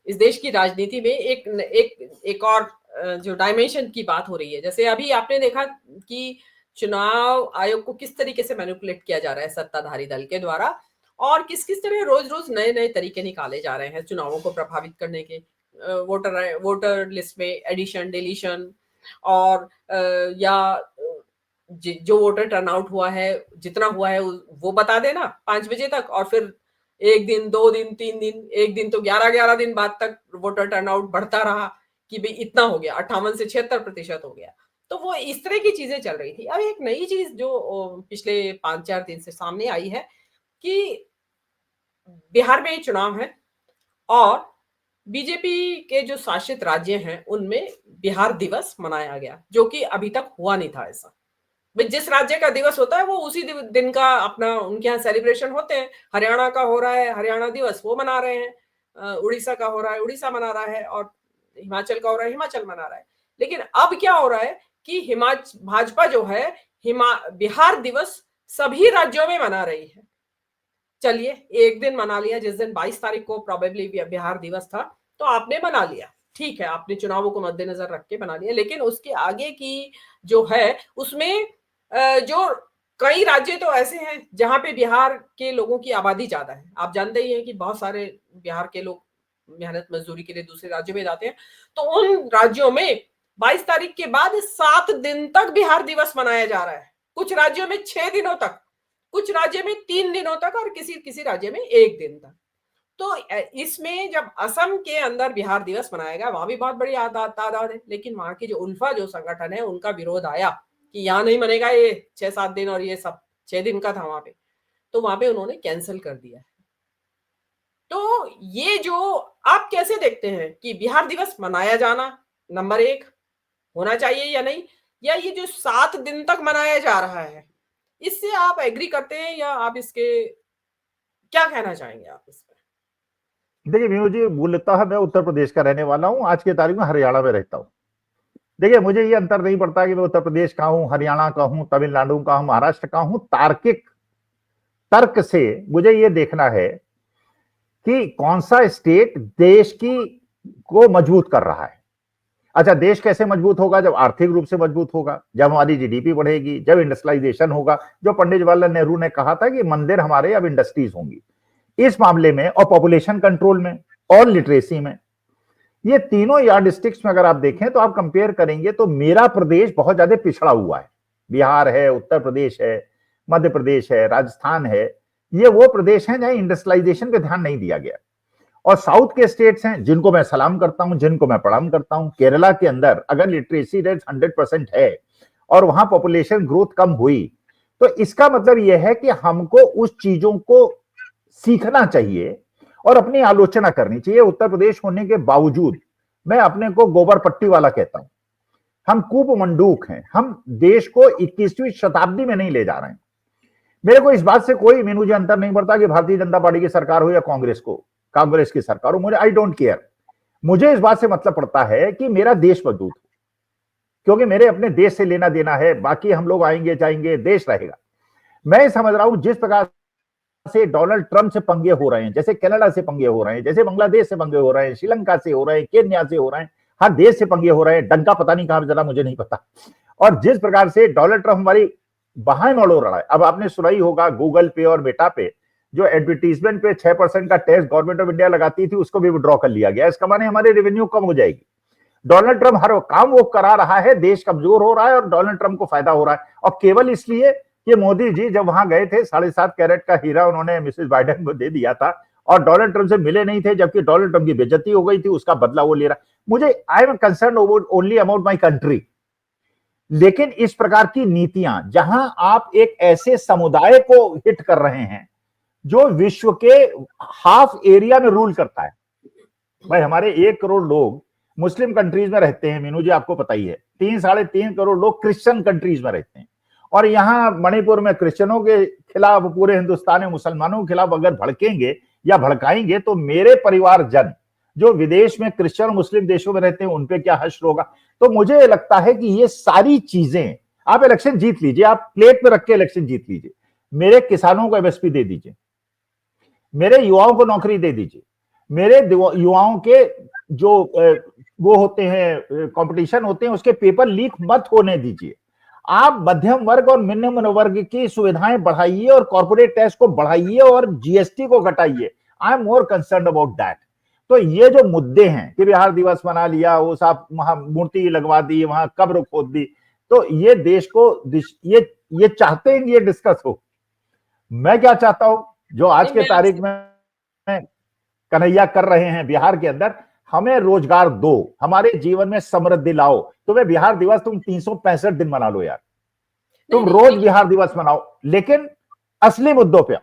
इस देश की राजनीति में एक और जो डायमेंशन की बात हो रही है, जैसे अभी आपने देखा कि चुनाव आयोग को किस तरीके से मैनिपुलेट किया जा रहा है सत्ताधारी दल के द्वारा, और किस-किस तरह रोज-रोज नए-नए तरीके निकाले जा रहे हैं चुनावों को प्रभावित करने के। वोटर लिस्ट में एडिशन, डिलीशन, और या जो वोटर टर्नआउट हुआ है, जितना हुआ है वो बता देना 5 बजे तक, और फिर 1 दिन, 2 दिन, 3 दिन, 1 दिन तो 11-11 दिन बाद तक वोटर टर्नआउट बढ़ता रहा कि भाई इतना हो गया, 58 से 76% हो गया। तो वो इस तरह की चीजें चल रही थी। अब एक नई चीज जो पिछले 5-4 दिन से सामने आई है कि बिहार में चुनाव है, और बीजेपी के जो शासित राज्य हैं उनमें बिहार दिवस मनाया गया, जो कि अभी तक हुआ नहीं था ऐसा। जिस राज्य का दिवस होता है वो उसी दिन का अपना उनके यहाँ सेलिब्रेशन होते हैं। हरियाणा का हो रहा है हरियाणा दिवस, वो मना रहे हैं। उड़ीसा का हो रहा है उड़ीसा मना रहा है, और हिमाचल का हो रहा है हिमाचल मना रहा है। लेकिन अब क्या हो रहा है कि भाजपा जो है बिहार दिवस सभी राज्यों में मना रही है। चलिए, एक दिन मना लिया, जिस दिन 22 तारीख को प्रोबेबली बिहार दिवस था, तो आपने मना लिया, ठीक है, आपने चुनावों को मद्देनजर रख के बना लिया। लेकिन उसके आगे की जो है उसमें जो कई राज्य तो ऐसे हैं जहां पे बिहार के लोगों की आबादी ज्यादा है। आप जानते ही हैं कि बहुत सारे बिहार के लोग मेहनत मजदूरी के लिए दूसरे राज्यों में जाते हैं। तो उन राज्यों में 22 तारीख के बाद 7 दिन तक बिहार दिवस मनाया जा रहा है। कुछ राज्यों में 6 दिनों तक, कुछ राज्य में 3 दिनों तक, और किसी किसी राज्य में 1 दिन तक। तो इसमें जब असम के अंदर बिहार दिवस मनाएगा, वहां भी बहुत बड़ी तादाद है, लेकिन वहां की जो उल्फा जो संगठन है उनका विरोध आया कि यहाँ नहीं मनेगा, ये 6-7 दिन, और ये सब 6 दिन का था वहां पे, तो वहां पे उन्होंने कैंसिल कर दिया है। तो ये जो आप कैसे देखते हैं कि बिहार दिवस मनाया जाना नंबर 1 होना चाहिए या नहीं, या ये जो 7 दिन तक मनाया जा रहा है, इससे आप एग्री करते हैं, या आप इसके क्या कहना चाहेंगे आप इस पर? देखिए मीनू जी, मूलतः मैं उत्तर प्रदेश का रहने वाला हूं, आज की तारीख में हरियाणा में रहता हूं। देखिए, मुझे ये अंतर नहीं पड़ता कि मैं उत्तर प्रदेश का हूं, हरियाणा का हूं, तमिलनाडु का हूं, महाराष्ट्र का हूं। तार्किक तर्क से मुझे ये देखना है कि कौन सा स्टेट देश की को मजबूत कर रहा है। अच्छा, देश कैसे मजबूत होगा? जब आर्थिक रूप से मजबूत होगा, जब हमारी जीडीपी बढ़ेगी, जब इंडस्ट्रियलाइजेशन होगा, जो पंडित जवाहरलाल नेहरू ने कहा था कि मंदिर हमारे अब इंडस्ट्रीज होंगी, इस मामले में, और पॉपुलेशन कंट्रोल में, और लिटरेसी में, ये तीनों यार्डस्टिक्स में अगर आप देखें तो आप कंपेयर करेंगे तो मेरा प्रदेश बहुत ज्यादा पिछड़ा हुआ है। बिहार है, उत्तर प्रदेश है, मध्य प्रदेश है, राजस्थान है, ये वो प्रदेश हैं जहां इंडस्ट्रियलाइजेशन पे ध्यान नहीं दिया गया। और साउथ के स्टेट्स हैं जिनको मैं सलाम करता हूं, जिनको मैं प्रणाम करता हूं। केरला के अंदर अगर लिटरेसी रेट 100% है और वहां पॉपुलेशन ग्रोथ कम हुई, तो इसका मतलब यह है कि हमको उस चीजों को सीखना चाहिए और अपनी आलोचना करनी चाहिए। उत्तर प्रदेश होने के बावजूद मैं अपने को गोबर पट्टी वाला कहता हूं। हम कूप मंडूक हैं, हम देश को 21वीं शताब्दी में नहीं ले जा रहे हैं। मेरे को इस बात से कोई मीनू जी अंतर नहीं पड़ता कि भारतीय जनता पार्टी की सरकार हो या कांग्रेस की सरकार हो, मुझे आई डोंट केयर। मुझे इस बात से मतलब पड़ता है कि मेरा देश मजबूत हो, क्योंकि मेरे अपने देश से लेना देना है। बाकी हम लोग आएंगे जाएंगे, देश रहेगा। मैं समझ रहा हूं जिस प्रकार से डोनाल्ड ट्रंप से पंगे हो रहे हैं, जैसे कनाडा से पंगे हो रहे हैं, जैसे बांग्लादेश से पंगे हो रहे हैं, श्रीलंका से हो रहे हैं, केन्या से हो रहे हैं, हर देश से पंगे हो रहे हैं। डंका पता नहीं कहां जरा मुझे नहीं पता। और जिस प्रकार से डोनाल्ड ट्रंप हमारी बाहें मड़ो रहा है, अब आपने सुना ही होगा गूगल पे और मेटा पे जो एडवर्टीजमेंट पे 6% का टैक्स गवर्नमेंट ऑफ इंडिया लगाती थी, उसको भी विड्रॉ कर लिया गया। इसका माने हमारी रेवेन्यू कम हो जाएगी। डोनाल्ड ट्रंप हर काम वो करा रहा है, देश कमजोर हो रहा है और डोनाल्ड ट्रंप को फायदा हो रहा है। और केवल इसलिए कि मोदी जी जब वहां गए थे 7.5 कैरेट का हीरा उन्होंने मिसेस बाइडेन को दे दिया था और डोनाल्ड ट्रंप से मिले नहीं थे, जबकि डोनाल्ड ट्रंप की बेइज्जती हो गई थी, उसका बदला वो ले रहा। मुझे I am concern only about my country. लेकिन इस प्रकार की नीतियां जहां आप एक ऐसे समुदाय को हिट कर रहे हैं जो विश्व के हाफ एरिया में रूल करता है। भाई, हमारे 1 करोड़ लोग मुस्लिम कंट्रीज में रहते हैं, मीनू जी आपको पता ही है। 3-3.5 करोड़ लोग क्रिश्चियन कंट्रीज में रहते हैं। और यहां मणिपुर में क्रिश्चियनों के खिलाफ, पूरे हिंदुस्तान में मुसलमानों के खिलाफ अगर भड़केंगे या भड़काएंगे तो मेरे परिवारजन जो विदेश में क्रिश्चियन मुस्लिम देशों में रहते हैं उन पे क्या हश्र होगा। तो मुझे लगता है कि ये सारी चीजें, आप इलेक्शन जीत लीजिए, आप प्लेट पे रख के इलेक्शन जीत लीजिए, मेरे किसानों को एमएसपी दे दीजिए, मेरे युवाओं को नौकरी दे दीजिए, मेरे युवाओं के जो वो होते हैं, कंपटीशन होते हैं, उसके पेपर लीक मत होने दीजिए। आप मध्यम वर्ग और निम्न वर्ग की सुविधाएं बढ़ाइए और कॉर्पोरेट टैक्स को बढ़ाइए और जीएसटी को घटाइए। I am more concern about that. तो ये जो मुद्दे हैं कि बिहार दिवस मना लिया, वो साहब वहां मूर्ति लगवा दी, वहां कब्र खोद दी, तो ये देश को ये चाहते हैं ये डिस्कस हो। मैं क्या चाहता हूं, जो आज नहीं, के मैं तारीख आपसे में कन्हैया कर रहे हैं बिहार के अंदर, हमें रोजगार दो, हमारे जीवन में समृद्धि लाओ। तुम्हें बिहार दिवस तुम 365 दिन मना लो यार, नहीं, तुम नहीं, रोज देखिए, बिहार दिवस मनाओ, लेकिन असली मुद्दों पे।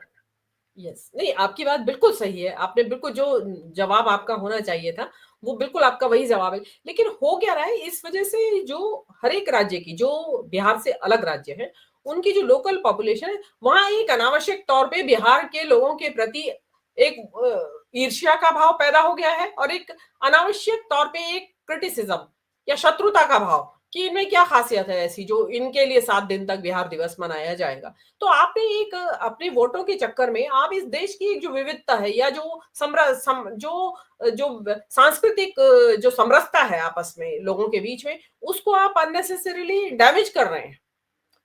यस, नहीं, आपकी बात बिल्कुल सही है। आपने बिल्कुल जो जवाब आपका होना चाहिए था, वो बिल्कुल आपका वही जवाब है। लेकिन हो क्या रहा है, इस वजह से जो हर एक राज्य की, जो बिहार से अलग राज्य हैं, उनकी जो लोकल पॉपुलेशन है, वहाँ एक अनावश्यक तौर पे बिहार के लोगों के प्रति एक ईर्ष्या का भाव पैदा हो गया है और एक अनावश्यक तौर पे एक क्रिटिसिज्म या शत्रुता का भाव कि इनमें क्या खासियत है ऐसी जो इनके लिए 7 दिन तक बिहार दिवस मनाया जाएगा। तो आपने एक अपने वोटों के चक्कर में आप इस देश की एक जो विविधता है या जो जो सांस्कृतिक जो समरसता है आपस में लोगों के बीच में, उसको आप अननेसेसरीली डैमेज कर रहे हैं।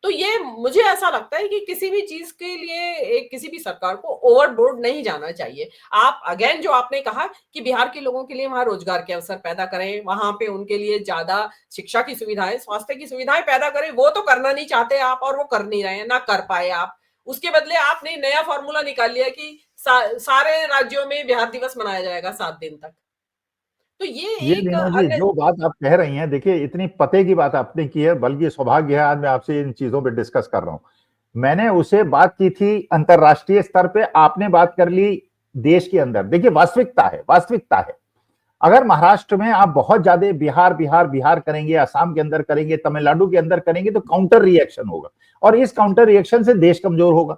तो ये मुझे ऐसा लगता है कि किसी भी चीज के लिए एक किसी भी सरकार को ओवरबोर्ड नहीं जाना चाहिए। आप अगेन जो आपने कहा कि बिहार के लोगों के लिए वहां रोजगार के अवसर पैदा करें, वहां पे उनके लिए ज्यादा शिक्षा की सुविधाएं, स्वास्थ्य की सुविधाएं पैदा करें, वो तो करना नहीं चाहते आप और वो कर नहीं रहे हैं, ना कर पाए आप। उसके बदले आपने नया फॉर्मूला निकाल लिया कि सारे राज्यों में बिहार दिवस मनाया जाएगा 7 दिन तक। तो ये ये एक मीनू जी, जो बात आप कह रही हैं, देखिए इतनी पते की बात आपने की है, बल्कि सौभाग्य है आज मैं आपसे इन चीजों पे डिस्कस कर रहा हूं। मैंने उसे बात की थी अंतरराष्ट्रीय स्तर पे, आपने बात कर ली देश के अंदर। देखिए वास्तविकता है, वास्तविकता है, अगर महाराष्ट्र में आप बहुत ज्यादा बिहार बिहार बिहार करेंगे, असम के अंदर करेंगे, तमिलनाडु के अंदर करेंगे, तो काउंटर रिएक्शन होगा और इस काउंटर रिएक्शन से देश कमजोर होगा।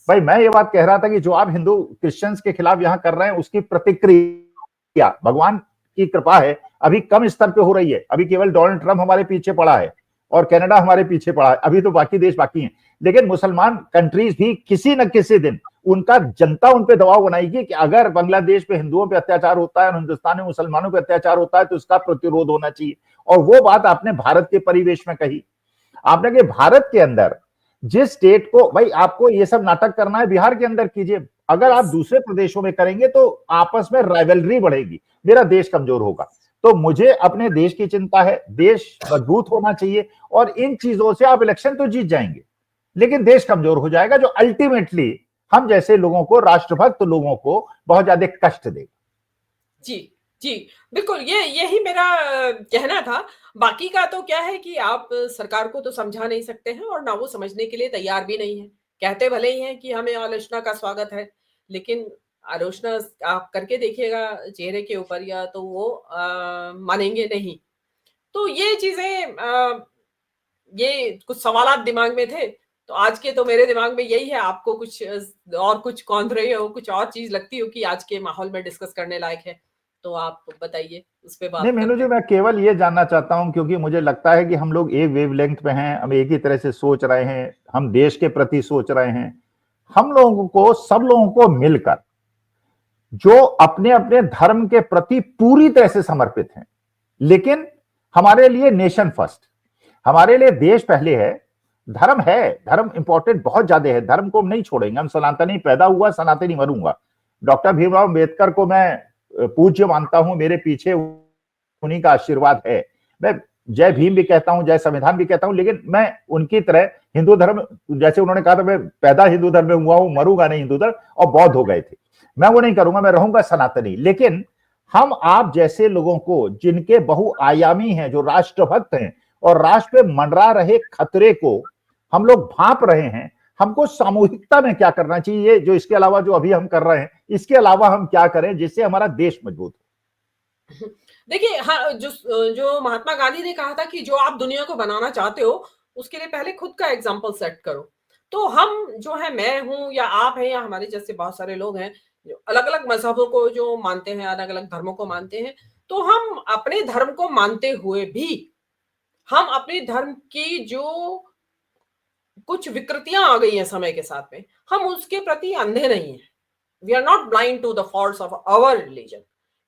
भाई मैं ये बात कह रहा था कि जो आप हिंदू क्रिश्चियंस के खिलाफ यहां कर रहे हैं, उसकी प्रतिक्रिया भगवान की कृपा है अभी कम स्तर पे हो रही है। अभी केवल डोनाल्ड ट्रंप हमारे पीछे पड़ा है और कनाडा हमारे पीछे पड़ा है, अभी तो बाकी देश बाकी हैं। लेकिन मुसलमान कंट्रीज भी किसी न किसी दिन उनका जनता उन पे दबाव बनाएगी कि अगर बांग्लादेश पे हिंदुओं पे अत्याचार होता है और हिंदुस्तान में मुसलमानों पे अत्याचार होता है तो उसका प्रतिरोध होना चाहिए। और वो बात आपने भारत के परिवेश में कही। आपने कि भारत के अंदर जिस स्टेट को, भाई आपको ये सब नाटक करना है बिहार के अंदर कीजिए, अगर आप दूसरे प्रदेशों में करेंगे तो आपस में राइवलरी बढ़ेगी, मेरा देश कमजोर होगा। तो मुझे अपने देश की चिंता है, देश मजबूत होना चाहिए और इन चीजों से आप इलेक्शन तो जीत जाएंगे, लेकिन देश कमजोर हो जाएगा, जो अल्टीमेटली हम जैसे लोगों को, राष्ट्रभक्त लोगों को बहुत ज्यादा कष्ट देगा। जी, जी, बिल्कुल, ये यही मेरा कहना था। बाकी का तो क्या है कि आप सरकार को तो समझा नहीं सकते हैं और ना वो समझने के लिए तैयार भी नहीं है। कहते भले ही हैं कि हमें आलोचना का स्वागत है, लेकिन आलोचना आप करके देखिएगा चेहरे के ऊपर या तो वो मानेंगे नहीं। तो ये चीज़ें ये कुछ सवालात दिमाग में थे, तो आज के तो मेरे दिमाग में यही है। आपको कुछ और कुछ कौंध रही हो, कुछ और चीज़ लगती हो कि आज के माहौल में डिस्कस करने लायक है, तो आप बताइए, उस पे नहीं बात मीनू करते जी, हैं। मैं केवल ये जानना चाहता हूं, क्योंकि मुझे लगता है कि हम लोग एक वेवलेंथ पे हैं, हम एक ही तरह से सोच रहे हैं, हम देश के प्रति सोच रहे हैं। हम लोगों को, सब लोगों को मिलकर जो अपने अपने धर्म के प्रति पूरी तरह से समर्पित हैं, लेकिन हमारे लिए नेशन फर्स्ट, हमारे लिए देश पहले है। धर्म है, धर्म इंपॉर्टेंट बहुत ज्यादा है, धर्म को हम नहीं छोड़ेंगे, हम सनातनी पैदा हुआ, सनातनी मरूंगा। डॉक्टर भीमराव अम्बेडकर को मैं पूज्य मानता हूं, मेरे पीछे उन्हीं का आशीर्वाद है। मैं जय भीम भी कहता हूं, जय संविधान भी कहता हूं, लेकिन मैं उनकी तरह हिंदू धर्म, जैसे उन्होंने कहा था मैं पैदा हिंदू धर्म में हुआ हूं, मरूंगा नहीं हिंदू धर्म, और बौद्ध हो गए थे, मैं वो नहीं करूंगा, मैं रहूंगा सनातनी। लेकिन हम आप जैसे लोगों को, जिनके बहुआयामी हैं, जो राष्ट्रभक्त हैं और राष्ट्र पे मंडरा रहे खतरे को हम लोग भांप रहे हैं, हमको सामूहिकता में क्या करना चाहिए, जो इसके अलावा जो अभी हम कर रहे हैं, इसके अलावा हम क्या करें जिससे हमारा देश मजबूत हो। देखिए, हाँ, जो महात्मा गांधी ने कहा था कि जो आप दुनिया को बनाना चाहते हो, उसके लिए पहले खुद का एग्जाम्पल सेट करो। तो हम जो है, मैं हूँ या आप हैं या हमारे जैसे बहुत सारे लोग हैं, जो अलग-अलग मज़हबों को जो मानते हैं, अलग-अलग धर्मों को मानते हैं, तो हम अपने धर्म को मानते हुए भी, हम अपने धर्म की जो कुछ विकृतियाँ आ गई हैं समय के साथ में, हम उसके प्रति अंधे नहीं हैं। We are not blind to the faults of our religion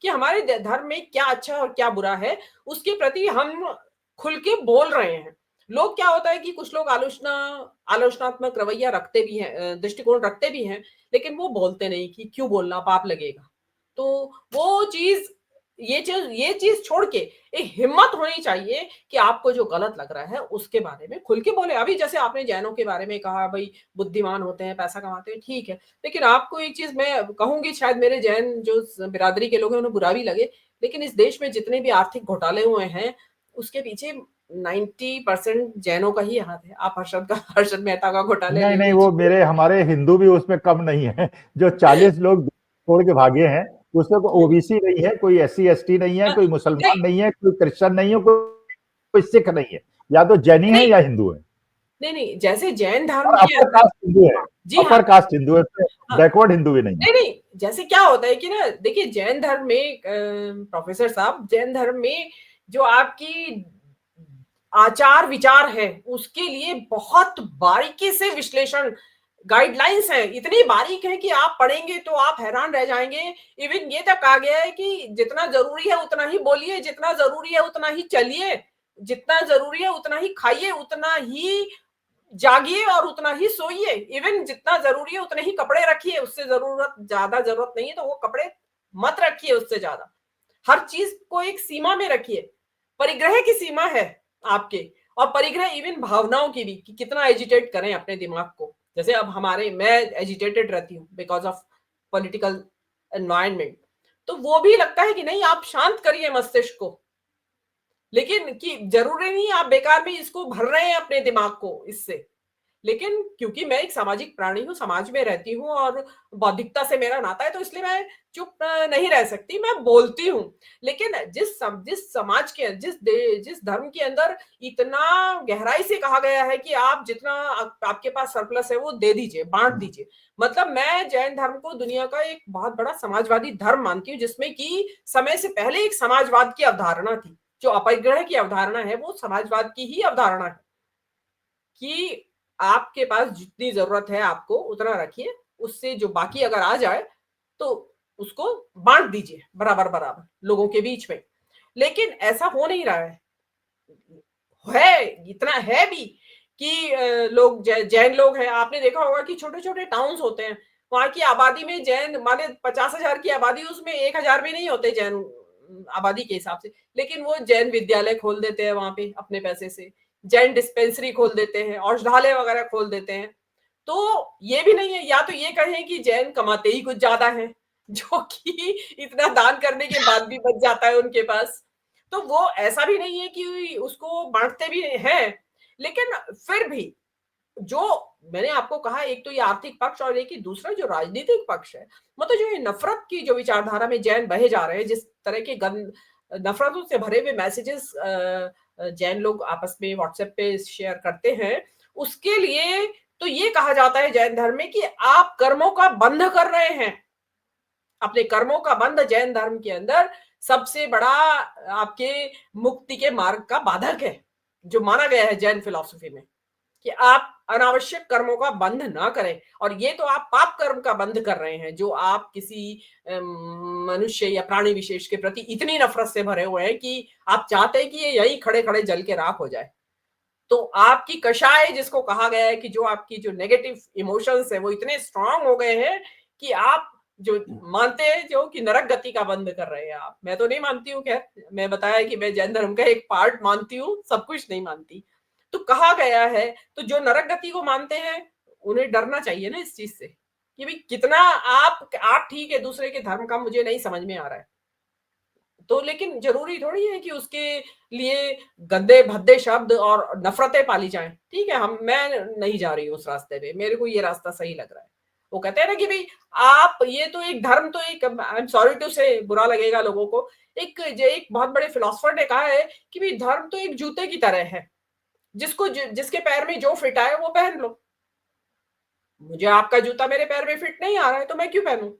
कि हमारे धर्म में क्या अच्छा और क्या बुरा है, उसके प्रति हम खुल के बोल रहे हैं। लोग क्या होता है कि कुछ लोग आलोचनात्मक रवैया रखते भी हैं, दृष्टिकोण रखते भी हैं, लेकिन वो बोलते नहीं कि क्यों बोलना, पाप लगेगा। तो वो चीज़ ये चीज़ छोड़ के एक हिम्मत होनी चाहिए कि आपको जो गलत लग रहा है उसके बारे में खुल के बोले। अभी जैसे आपने जैनों के बारे में कहा, भई बुद्धिमान होते हैं, पैसा कमाते हैं, ठीक है। लेकिन आपको एक चीज़ मैं कहूँगी, शायद मेरे जैन जो बिरादरी के लोग हैं उन्हें बुरा भी लगे, लेकिन इस देश में जितने भी आर्थिक घोटाले हुए हैं, उसके पीछे 90% जैनों का ही हाथ है। आप हर्षद मेहता का घोटाले नहीं ले नहीं, वो लीजिए। मेरे हमारे हिंदू भी उसमें कम नहीं है। जो 40 लोग छोड़ के भागे हैं, उसमें कोई हुँ। ओबीसी नहीं है, कोई SC ST नहीं है, कोई नहीं, मुसलमान नहीं है, कोई क्रिश्चियन नहीं है, कोई सिख नहीं है। या तो जैनी है नहीं, या हिंदू है। नहीं, नहीं, जैसे जैन धर्म और के अपर अंदर। कास्ट हिंदू है। जी हाँ, अपर कास्ट हिंदू है, हाँ। बैकवर्ड हिंदू भी नहीं है। नहीं, नहीं, जैसे क्या होता है कि ना, देखिए जैन धर्म में प्रोफेसर साहब, जैन धर्म में जो आपकी आचार विचार है, उसके लिए बहुत बारीकी से विश्लेषण, गाइडलाइंस हैं, इतनी बारीक है कि आप पढ़ेंगे तो आप हैरान रह जाएंगे। इवन ये तक आ गया है कि जितना जरूरी है उतना ही बोलिए, जितना जरूरी है उतना ही चलिए, जितना जरूरी है उतना ही खाइए, उतना ही जागिए और उतना ही सोइए। इवन जितना जरूरी है उतने ही कपड़े रखिए, उससे ज्यादा जरूरत नहीं है तो वो कपड़े मत रखिए उससे ज्यादा। हर चीज को एक सीमा में रखिए। परिग्रह की सीमा है आपके, और परिग्रह इवन भावनाओं की भी, कि कितना एजिटेट करें अपने दिमाग को। जैसे अब मैं एजिटेटेड रहती हूँ बिकॉज ऑफ पॉलिटिकल एनवायरनमेंट, तो वो भी लगता है कि नहीं, आप शांत करिए मस्तिष्क को। लेकिन कि जरूरी नहीं आप बेकार में इसको भर रहे हैं अपने दिमाग को इससे। लेकिन क्योंकि मैं एक सामाजिक प्राणी हूँ, समाज में रहती हूँ और बौद्धिकता से मेरा नाता है, तो इसलिए मैं चुप नहीं रह सकती, मैं बोलती हूँ। लेकिन जिस समाज के, जिस धर्म के अंदर इतना गहराई से कहा गया है कि आप जितना आपके पास सरप्लस है वो दे दीजिए, बांट दीजिए। मतलब मैं जैन धर्म को दुनिया का एक बहुत बड़ा समाजवादी धर्म मानती हूँ, जिसमें कि समय से पहले एक समाजवाद की अवधारणा थी। जो अपरिग्रह की अवधारणा है वो समाजवाद की ही अवधारणा है, कि आपके पास जितनी जरूरत है आपको उतना रखिए, उससे जो बाकी अगर आ जाए तो उसको बांट दीजिए बराबर बराबर लोगों के बीच में। लेकिन ऐसा हो नहीं रहा है इतना है भी कि लोग जैन लोग हैं। आपने देखा होगा कि छोटे छोटे टाउन्स होते हैं, वहां की आबादी में जैन माने 50,000 की आबादी, उसमें 1,000 भी नहीं होते जैन आबादी के हिसाब से, लेकिन वो जैन विद्यालय खोल देते हैं वहां पे अपने पैसे से, जैन डिस्पेंसरी खोल देते हैं, औषधालय वगैरह खोल देते हैं। तो ये भी नहीं है, या तो ये कहें कि जैन कमाते ही कुछ ज्यादा है, जो कि इतना दान करने के बाद भी बच जाता है उनके पास। तो वो ऐसा भी नहीं है कि उसको बांटते भी हैं, लेकिन फिर भी जो मैंने आपको कहा, एक तो ये आर्थिक पक्ष और एक ही दूसरा जो राजनीतिक पक्ष है, मतलब जो ये नफरत की जो विचारधारा में जैन बहे जा रहे हैं, जिस तरह के नफरतों से भरे हुए मैसेजेस जैन लोग आपस में व्हाट्सएप पे शेयर करते हैं, उसके लिए तो ये कहा जाता है जैन धर्म में कि आप कर्मों का बंध कर रहे हैं। अपने कर्मों का बंध जैन धर्म के अंदर सबसे बड़ा आपके मुक्ति के मार्ग का बाधक है, जो माना गया है जैन फिलॉसफी में, कि आप अनावश्यक कर्मों का बंध ना करें। और ये तो आप पाप कर्म का बंध कर रहे हैं, जो आप किसी मनुष्य या प्राणी विशेष के प्रति इतनी नफरत से भरे हुए हैं कि आप चाहते हैं कि ये यही खड़े खड़े जल के राख हो जाए। तो आपकी कषाय जिसको कहा गया है, कि जो आपकी जो नेगेटिव इमोशंस है वो इतने स्ट्रांग हो गए हैं कि आप जो मानते हैं जो कि नरक गति का बंद कर रहे हैं आप। मैं तो नहीं मानती हूँ, खैर मैं बताया कि मैं जैन धर्म का एक पार्ट मानती हूँ, सब कुछ नहीं मानती। तो कहा गया है, तो जो नरक गति को मानते हैं उन्हें डरना चाहिए ना इस चीज से, कि भाई कितना आप ठीक है, दूसरे के धर्म का मुझे नहीं समझ में आ रहा है तो, लेकिन जरूरी थोड़ी है कि उसके लिए गंदे भद्दे शब्द और नफरतें पाली जाएं। ठीक है, मैं नहीं जा रही हूँ उस रास्ते पे, मेरे को ये रास्ता सही लग रहा है। वो कहते हैं ना कि भाई आप ये तो एक धर्म तो एक, आई एम सॉरी टू से, बुरा लगेगा लोगों को, एक बहुत बड़े फिलोसफर ने कहा है कि भाई धर्म तो एक जूते की तरह है, जिसके पैर में जो फिट आए वो पहन लो। मुझे आपका जूता मेरे पैर में फिट नहीं आ रहा है तो मैं क्यों पहनूं?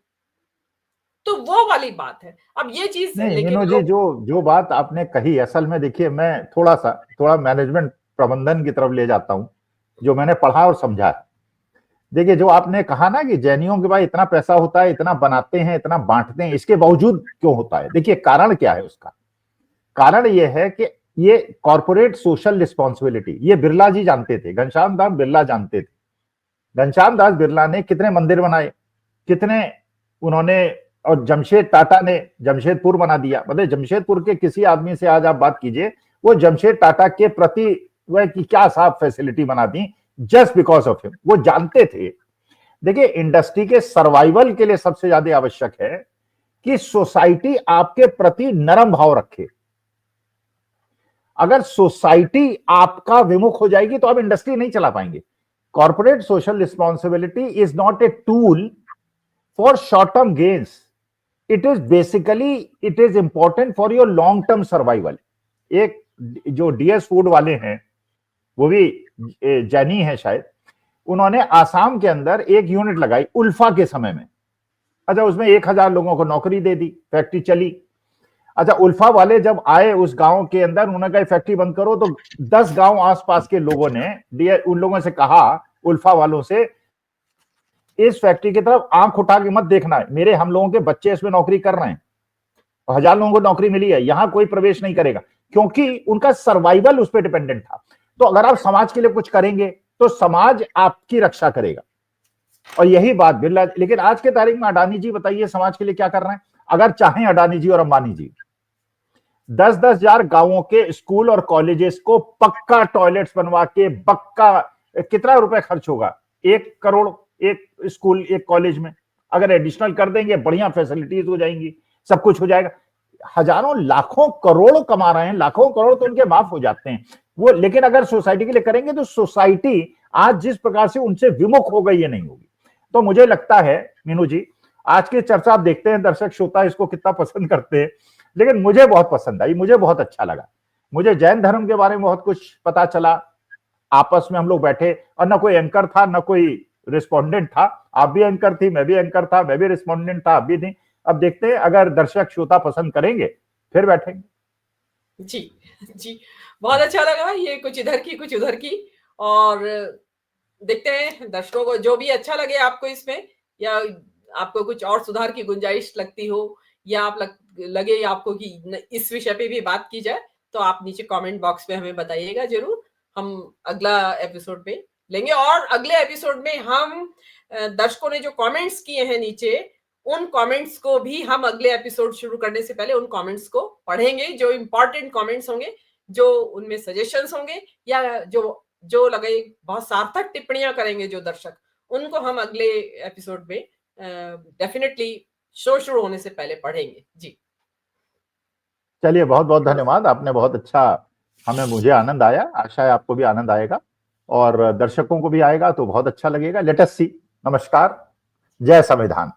तो वो वाली बात है। अब ये चीज नहीं लेकिन मीनू जी, लोग। जो जो बात आपने कही, असल में देखिए, मैं थोड़ा मैनेजमेंट प्रबंधन की तरफ ले जाता हूं, जो मैंने पढ़ा और समझा है। देखिए, जो आपने कहा ना कि जैनियों के पास इतना पैसा होता है, इतना बनाते हैं, इतना बांटते हैं, इसके बावजूद क्यों होता है? देखिए, कारण क्या है उसका? कारण यह है कि ये कॉर्पोरेट सोशल रिस्पॉन्सिबिलिटी, ये बिरला जी जानते थे, घनश्याम दास बिरला जानते थे। घनश्याम दास बिरला ने कितने मंदिर बनाए, कितने उन्होंने, और जमशेद टाटा ने जमशेदपुर बना दिया। मतलब जमशेदपुर के किसी आदमी से आज आप बात कीजिए, वो जमशेद टाटा के प्रति वह की क्या साफ फैसिलिटी बना दी, जस्ट बिकॉज ऑफ हिम। वो जानते थे। देखिए, इंडस्ट्री के सर्वाइवल के लिए सबसे ज्यादा आवश्यक है कि सोसाइटी आपके प्रति नरम भाव रखे। अगर सोसाइटी आपका विमुख हो जाएगी तो आप इंडस्ट्री नहीं चला पाएंगे। Corporate social responsibility is not a tool for short term gains, it is basically, it is important for your long term survival. एक जो डीएस फूड वाले हैं, वो भी जैनी है शायद, उन्होंने आसाम के अंदर एक यूनिट लगाई उल्फा के समय में। अच्छा, उसमें 1000 लोगों को नौकरी दे दी, फैक्ट्री चली। अच्छा, उल्फा वाले जब आए उस गांव के अंदर, उन्होंने कहा फैक्ट्री बंद करो, तो 10 गांव आसपास के लोगों ने उन लोगों से कहा, उल्फा वालों से, इस फैक्ट्री की तरफ आंख उठा के मत देखना है, मेरे हम लोगों के बच्चे इसमें नौकरी कर रहे हैं, 1000 लोगों को नौकरी मिली है, यहां कोई प्रवेश नहीं करेगा, क्योंकि उनका सर्वाइवल उस पर डिपेंडेंट था। तो अगर आप समाज के लिए कुछ करेंगे तो समाज आपकी रक्षा करेगा। और यही बात बिरला, लेकिन आज के तारीख में अडानी जी बताइए समाज के लिए क्या कर रहे हैं? अगर चाहें अडानी जी और अंबानी जी, 10-10 हजार गांवों के स्कूल और कॉलेजेस को पक्का टॉयलेट्स बनवा के, पक्का, कितना रुपए खर्च होगा? 1 करोड़ एक स्कूल, एक कॉलेज में। अगर एडिशनल कर देंगे, बढ़िया फैसिलिटीज हो जाएंगी, सब कुछ हो जाएगा। हजारों लाखों करोड़ कमा रहे हैं, लाखों करोड़ तो उनके माफ हो जाते हैं वो, लेकिन अगर सोसाइटी के लिए करेंगे तो सोसाइटी आज जिस प्रकार से उनसे विमुख हो गई, ये नहीं होगी। तो मुझे लगता है मीनू जी, आज की चर्चा आप देखते हैं दर्शक श्रोता इसको कितना पसंद करते हैं, लेकिन मुझे बहुत पसंद आई, मुझे बहुत अच्छा लगा। मुझे जैन धर्म के बारे में बहुत कुछ पता चला। आपस में हम लोग बैठे और ना कोई एंकर था, ना कोई रिस्पोंडेंट था। आप भी एंकर थी, मैं भी एंकर था, मैं भी रिस्पोंडेंट था, आप भी थी। अब देखते हैं, अगर दर्शक श्रोता पसंद करेंगे फिर बैठेंगे। जी, जी, बहुत अच्छा लगा, ये कुछ इधर की कुछ उधर की। और देखते हैं दर्शकों को जो भी अच्छा लगे आपको इसमें, या आपको कुछ और सुधार की गुंजाइश लगती हो, या लगे आपको कि इस विषय पे भी बात की जाए, तो आप नीचे कमेंट बॉक्स में हमें बताइएगा जरूर। हम अगला एपिसोड में लेंगे, और अगले एपिसोड में हम दर्शकों ने जो कमेंट्स किए हैं नीचे, उन कमेंट्स को भी हम अगले एपिसोड शुरू करने से पहले उन कमेंट्स को पढ़ेंगे, जो इंपॉर्टेंट कमेंट्स होंगे, जो उनमें सजेशंस होंगे, या जो लगे बहुत सार्थक टिप्पणियां करेंगे जो दर्शक, उनको हम अगले एपिसोड में डेफिनेटली शो शुरू होने से पहले पढ़ेंगे। जी, चलिए, बहुत बहुत धन्यवाद, आपने बहुत अच्छा, मुझे आनंद आया, आशा है आपको भी आनंद आएगा और दर्शकों को भी आएगा तो बहुत अच्छा लगेगा। लेट अस सी। नमस्कार, जय संविधान।